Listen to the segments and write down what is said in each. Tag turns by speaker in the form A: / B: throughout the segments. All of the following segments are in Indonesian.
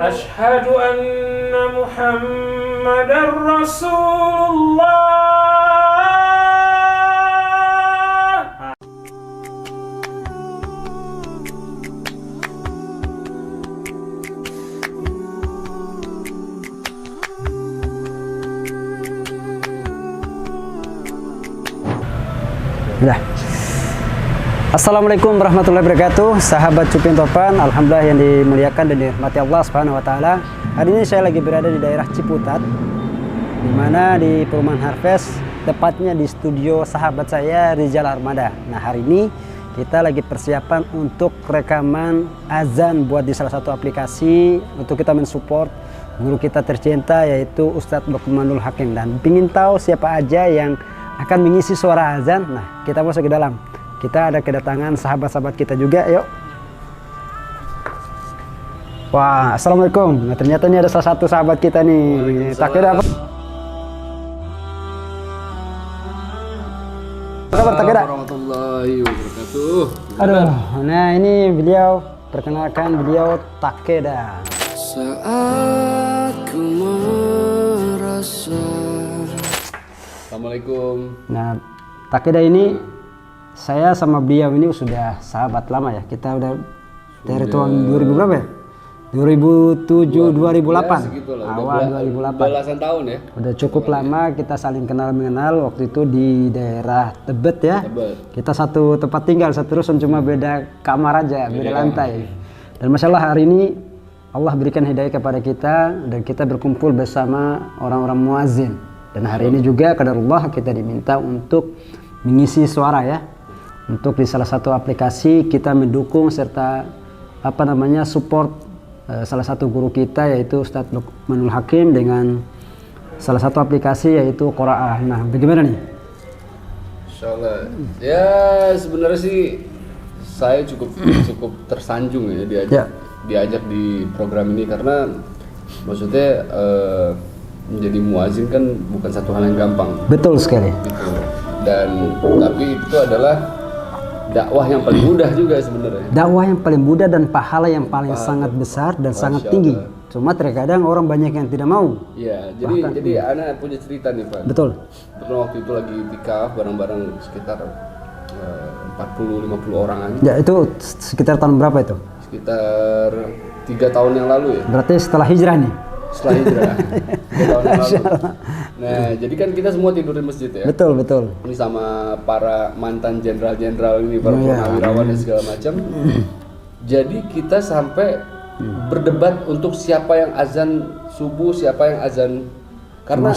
A: أشهد أن محمدا رسول الله.
B: Nah. Assalamualaikum warahmatullahi wabarakatuh, sahabat Cuping Topan. Alhamdulillah yang dimuliakan dan dirahmati Allah Subhanahu wa taala. Hari ini saya lagi berada di daerah Ciputat, di mana di Perumahan Harvest, tepatnya di studio sahabat saya Rizal Armada. Nah, hari ini kita lagi persiapan untuk rekaman azan buat di salah satu aplikasi untuk kita mensupport guru kita tercinta, yaitu Ustadz Lukmanul Hakim, dan ingin tahu siapa aja yang akan mengisi suara azan. Nah, kita masuk ke dalam. Kita ada kedatangan sahabat-sahabat kita juga, yuk. Wah, assalamualaikum. Nah, ternyata ini ada salah satu sahabat kita nih. Takeda apa? Kabar Takeda?
C: Warahmatullahi wabarakatuh.
B: Aduh, nah ini beliau, perkenalkan beliau Takeda.
C: Saat ku merasa. Assalamualaikum.
B: Nah, Takeda ini saya sama beliau ini sudah sahabat lama ya. Kita udah dari tahun 2000 berapa ya? 2007, 2008.
C: Ya,
B: awal 2008.
C: Belasan tahun ya.
B: Udah cukup lama kita saling kenal mengenal. Waktu itu di daerah Tebet ya.
C: Tebet.
B: Kita satu tempat tinggal, satu rusun, cuma beda kamar aja, beda lantai. Dan masya Allah hari ini Allah berikan hidayah kepada kita dan kita berkumpul bersama orang-orang muazin. Dan hari ini juga qadarullah kita diminta untuk mengisi suara ya. Untuk di salah satu aplikasi kita mendukung serta support salah satu guru kita, yaitu Ustadz Lukmanul Hakim, dengan salah satu aplikasi yaitu Quraah. Nah, bagaimana nih?
C: Insyaallah. Ya, sebenarnya sih saya cukup tersanjung ya diajak di program ini, karena maksudnya menjadi muazin kan bukan satu hal yang gampang.
B: Betul sekali.
C: Gitu. Dan tapi itu adalah dakwah yang paling mudah juga sebenarnya.
B: Dakwah yang paling mudah dan pahala yang paling sangat besar dan sangat tinggi. Cuma terkadang orang banyak yang tidak mau.
C: Iya, jadi anak punya cerita nih Pak.
B: Betul.
C: Betul, waktu itu lagi tikaf bareng-bareng sekitar 40-50 orangan.
B: Ya, itu sekitar tahun berapa itu?
C: Sekitar 3 tahun yang lalu ya.
B: Berarti setelah hijrah nih.
C: Setelah hijrah 3 tahun yang lalu. Nah, jadi kan kita semua tidur di masjid ya.
B: Betul.
C: Ini sama para mantan jenderal-jenderal ini, para purnawirawan dan segala macam. Jadi kita sampai berdebat untuk siapa yang azan subuh, siapa yang azan, karena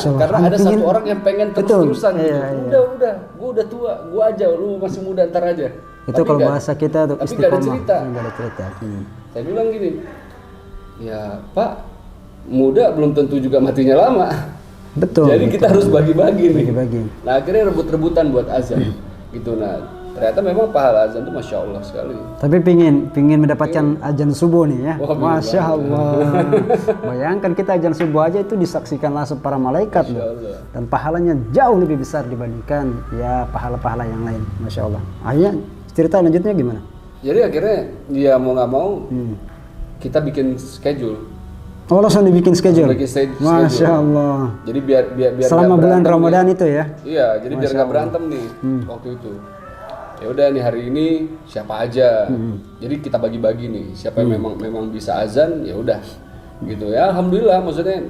C: ada satu orang yang pengen terus-terusan gitu. Udah, gua udah tua, gua aja, lu masih muda, ntar aja.
B: Itu kalau bahasa kita tuh
C: istiqomah. Tapi
B: nggak ada cerita.
C: Saya bilang gini, ya Pak, muda belum tentu juga matinya lama.
B: Betul.
C: Jadi kita harus bagi-bagi nih.
B: Bagi-bagi.
C: Nah, akhirnya rebut-rebutan buat azan. Gitu. Nah, ternyata memang pahala azan itu masya Allah sekali.
B: Tapi pingin mendapatkan azan subuh nih ya.
C: Wah,
B: masya Allah. Bayangkan kita azan subuh aja itu disaksikan langsung para malaikat loh. Dan pahalanya jauh lebih besar dibandingkan ya pahala-pahala yang lain. Masya Allah. Akhirnya cerita lanjutnya gimana?
C: Jadi akhirnya dia mau nggak mau kita bikin schedule.
B: Oh, langsung dibikin schedule. Masya Allah.
C: Jadi biar
B: selama bulan Ramadan itu ya.
C: Iya, jadi biar nggak berantem nih waktu itu. Ya udah nih, hari ini siapa aja. Jadi kita bagi-bagi nih, siapa yang memang bisa azan, ya udah. Gitu ya. Alhamdulillah, maksudnya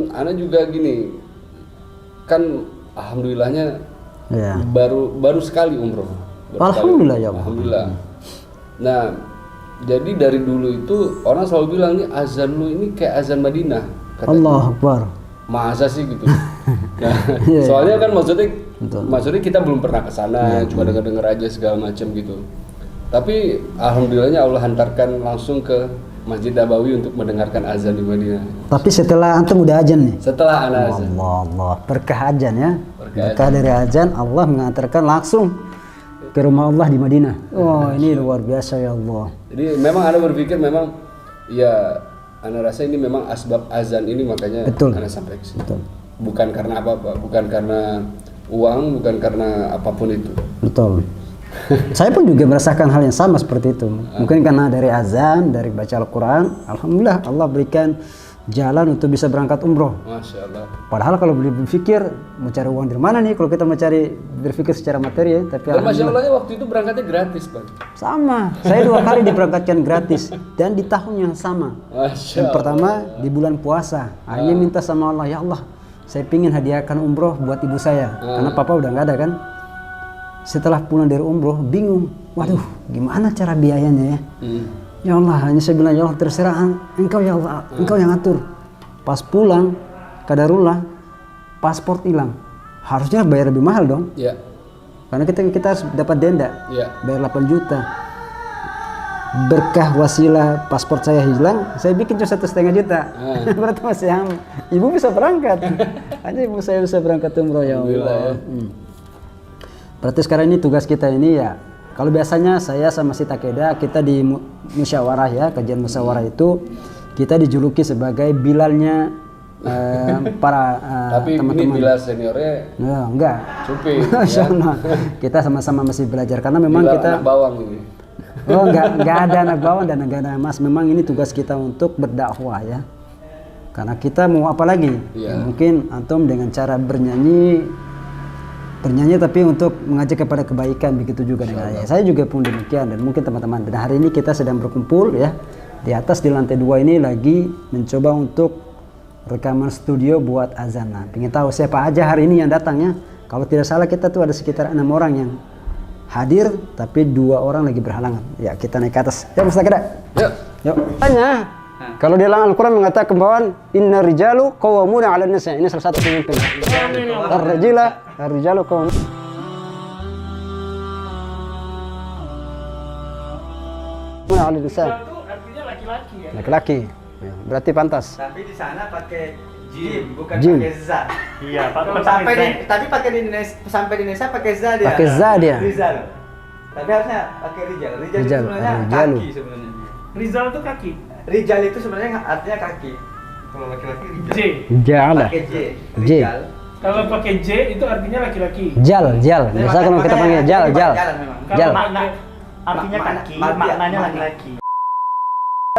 C: ana juga gini. Kan alhamdulillahnya baru sekali umroh.
B: Alhamdulillah ya Allah.
C: Alhamdulillah. Nah, jadi dari dulu itu orang selalu bilang nih, azan lu ini kayak azan Madinah.
B: Allah Akbar.
C: Masa sih gitu. Nah, soalnya kan maksudnya kita belum pernah ke sana, cuma dengar aja segala macam gitu. Tapi alhamdulillahnya Allah hantarkan langsung ke Masjid Nabawi untuk mendengarkan azan di Madinah.
B: Tapi setelah antum udah azan nih?
C: Setelah ana azan.
B: Allah. Berkah azan ya. Berkah dari azan Allah mengantarkan langsung ke rumah Allah di Madinah. Oh, ini luar biasa ya Allah.
C: Jadi memang ana berpikir memang ya ana rasa ini memang asbab azan ini, makanya ana sampai ke sini. Betul. Bukan karena apa-apa, bukan karena uang, bukan karena apapun itu.
B: Betul. Saya pun juga merasakan hal yang sama seperti itu. Mungkin karena dari azan, dari baca Al-Quran, alhamdulillah Allah berikan jalan untuk bisa berangkat umroh.
C: Masya Allah.
B: Padahal kalau berpikir mau cari uang dari mana nih, kalau kita mau cari berpikir secara materi ya, tapi
C: Dan Masya Allahnya waktu itu berangkatnya gratis, Bang.
B: sama. Saya 2 kali diberangkatkan gratis dan di tahun yang sama.
C: Masya
B: Yang pertama di bulan puasa, akhirnya minta sama Allah, ya Allah, saya pingin hadiahkan umroh buat ibu saya, karena papa udah nggak ada kan. Setelah pulang dari umroh, bingung, waduh, gimana cara biayanya ya? Ya Allah, hanya saya bilang, ya Allah terserah engkau ya Allah, engkau yang atur. Pas pulang, kadarullah, paspor hilang. Harusnya bayar lebih mahal dong,
C: Ya.
B: karena kita harus dapat denda,
C: Ya.
B: bayar 8 juta. Berkah wasilah paspor saya hilang, saya bikin cuma 1,5 juta. Berarti masih ibu bisa berangkat. Hanya ibu saya bisa berangkat umroh, ya Allah. Berarti sekarang ini tugas kita ini ya, kalau biasanya saya sama si Takeda kita di musyawarah ya, kajian musyawarah itu kita dijuluki sebagai Bilalnya para
C: Tapi
B: teman-teman.
C: ini Bilal seniornya
B: Nah, enggak.
C: Cupi.
B: Masya Allah. Kita sama-sama masih belajar karena memang
C: Bilal
B: kita
C: anak bawang ini.
B: oh enggak ada anak bawang dan enggak ada emas. Memang ini tugas kita untuk berdakwah ya. Karena kita mau apa lagi?
C: Iya.
B: Ya, mungkin antum dengan cara bernyanyi tapi untuk mengajak kepada kebaikan, begitu juga dengan saya juga pun demikian dan mungkin teman-teman. Dan hari ini kita sedang berkumpul ya di atas di lantai 2 ini lagi mencoba untuk rekaman studio buat azan. Nah, pengen tahu siapa aja hari ini yang datangnya. Kalau tidak salah kita tuh ada sekitar 6 orang yang hadir, tapi 2 orang lagi berhalangan. Ya kita naik ke atas. Ya Ustaz Keda. Yuk. Tanya. Kalau di dalam Al-Quran mengatakan bahwa inna rijalu qawwamuna 'alan nisa. Ini salah satu pemimpin. Ar-rijalu qawwamuna 'alan nisa.
A: Itu artinya laki-laki ya.
B: Laki-laki. Ya, berarti pantas.
D: Tapi di sana pakai jim, bukan
B: Jim.
D: pakai za.
E: Iya,
D: Tapi pakai di Indonesia, sampai di Indonesia pakai za dia.
B: Pakai za dia.
D: Rizal. Tapi harusnya pakai rijal. Rijal itu
B: Rijal,
D: sebenarnya
B: rijalu.
D: kaki sebenarnya.
A: Rizal itu kaki.
D: Rijal itu sebenarnya artinya kaki. Kalau laki-laki rijal.
A: J.
B: Ja'ala.
D: Pakai J.
B: J.
D: Rijal.
A: Kalau pakai J itu artinya laki-laki.
B: Jal. Biasa kalau kita panggil jal.
D: Jalan memang.
B: Jal.
E: makna artinya kaki, maknanya laki-laki.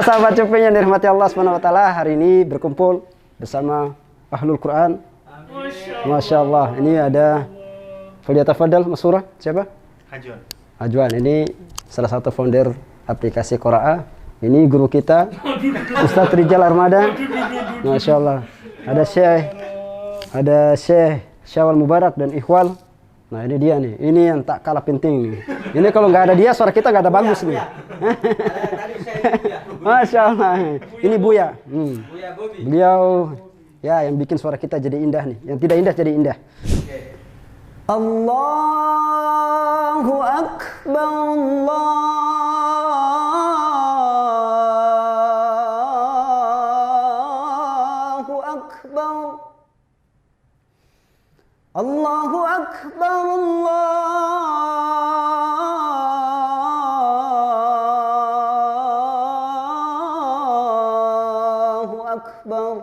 B: Sahabat Cupi yang dirahmati Allah Subhanahu wa taala, hari ini berkumpul bersama Ahlul Quran. Masya Allah. Ini ada Falyatafadal Masurah. Siapa?
E: Hajon.
B: Ajwan. Ini salah satu founder aplikasi Qura'a. Ini guru kita, Ustadz Rijal Armada. Masya Allah. Ada Syekh Syawal Mubarak dan Ikhwal. Nah ini dia nih, ini yang tak kalah penting nih. Ini kalau nggak ada dia suara kita nggak ada bagus nih. Masya Allah. Ini Buya. Beliau ya yang bikin suara kita jadi indah nih. Yang tidak indah jadi indah. Allahu Akbar. Allahu Akbar. Allahu Akbar. Allahu Akbar.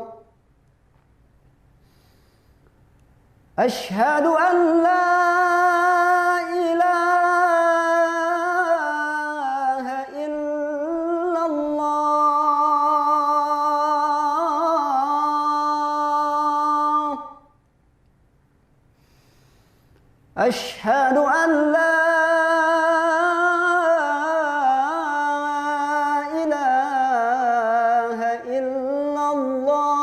B: Asyhadu an la ilaha illallah. Asyhadu an la ilaha illallah.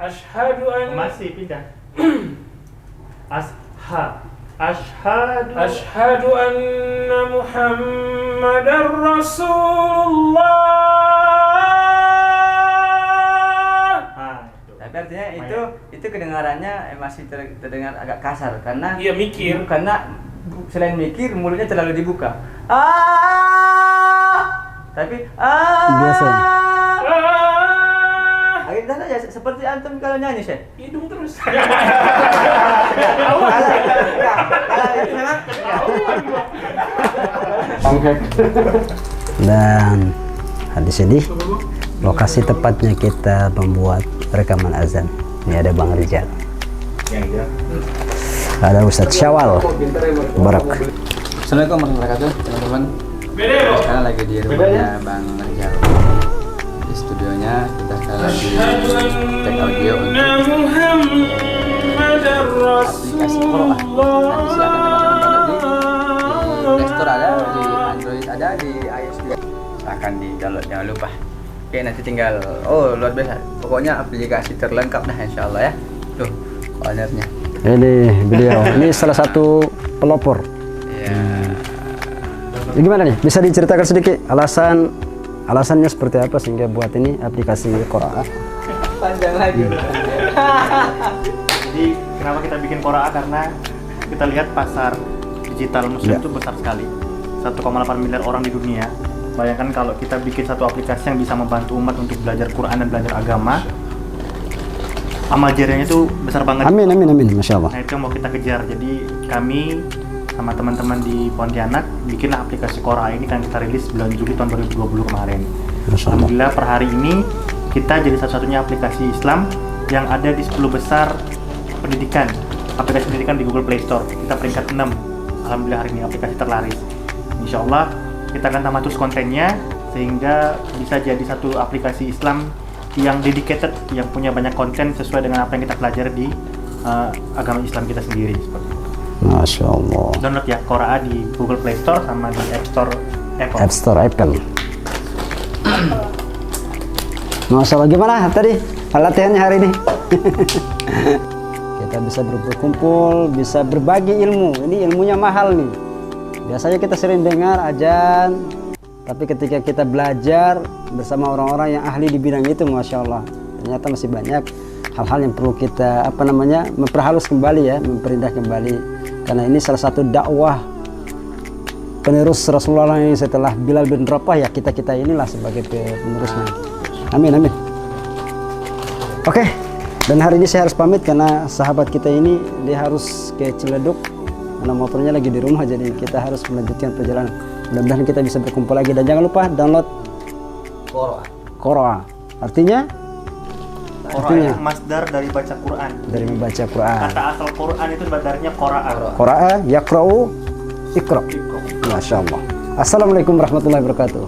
A: Asyhadu an
E: Masih pindah.
A: Asyhadu anna Muhammadar Rasulullah.
D: Tapi artinya itu kedengarannya masih terdengar agak kasar karena
A: Iya, mikir.
D: Karena selain mikir mulutnya terlalu dibuka. Tapi
B: Biasa.
D: Agak saja seperti antum kalau nyanyi, Syekh.
A: Hidung terus.
D: Kalau itu memang
B: Dan di sini lokasi tepatnya kita membuat rekaman azan. Ini ada Bang Rizal.
E: Yang dia.
B: Ada Ustadz Syawal. Barak.
D: Assalamualaikum warahmatullahi wabarakatuh, teman-teman. Sekarang lagi di rumahnya Bang Rizal. Di studionya kita sekarang lagi take audio untuk aplikasi Qur'an. Nanti silakan teman-teman download di Play Store ada, di Android ada, di iOS juga. Silahkan di download, jangan lupa. Oke, nanti tinggal, luar biasa. Pokoknya aplikasi terlengkap dah insyaallah ya. Tuh, ownernya.
B: Ini beliau. Ini salah satu pelopor.
D: Iya.
B: Ini gimana nih? Bisa diceritakan sedikit alasannya seperti apa sehingga buat ini aplikasi Qur'an?
D: Panjang lagi.
E: Jadi kenapa kita bikin Qur'an? Karena kita lihat pasar digital muslim itu besar sekali. 1,8 miliar orang di dunia. Bayangkan kalau kita bikin satu aplikasi yang bisa membantu umat untuk belajar Quran dan belajar agama, amal jariahnya itu besar banget.
B: Amin, Masya Allah.
E: Nah itu yang mau kita kejar. Jadi kami sama teman-teman di Pontianak bikinlah aplikasi Qur'an ini, kan kita rilis bulan Juli tahun 2020 kemarin.
B: Masya Allah.
E: Alhamdulillah per hari ini kita jadi satu-satunya aplikasi Islam yang ada di 10 besar pendidikan, aplikasi pendidikan di Google Play Store. Kita peringkat 6. Alhamdulillah hari ini aplikasi terlaris. Insya Allah kita akan tambah terus kontennya sehingga bisa jadi satu aplikasi Islam yang dedicated, yang punya banyak konten sesuai dengan apa yang kita pelajari di agama Islam kita sendiri. Seperti itu.
B: Masya Allah.
E: Download ya Qur'an di Google Play Store sama di App Store Apple.
B: App Store Apple. Masya Allah, gimana tadi latihannya hari ini? Kita bisa berkumpul, bisa berbagi ilmu. Ini ilmunya mahal nih. Biasanya kita sering dengar ajan, tapi ketika kita belajar bersama orang-orang yang ahli di bidang itu, Masya Allah, ternyata masih banyak hal-hal yang perlu kita memperhalus kembali ya, memperindah kembali. Karena ini salah satu dakwah penerus Rasulullah ini setelah Bilal bin Rabah, ya kita inilah sebagai penerusnya. Amin. Oke, dan hari ini saya harus pamit karena sahabat kita ini dia harus ke Ciledug karena motornya lagi di rumah, jadi kita harus melanjutkan perjalanan. Mudah-mudahan kita bisa berkumpul lagi, dan jangan lupa download Qur'an. Artinya
E: Masdar dari baca Quran.
B: Dari membaca Quran.
E: Kata asal Quran itu darinya Qur'an.
B: Qur'an, yaqra'u, iqra'. Masya Allah. Assalamualaikum warahmatullahi wabarakatuh.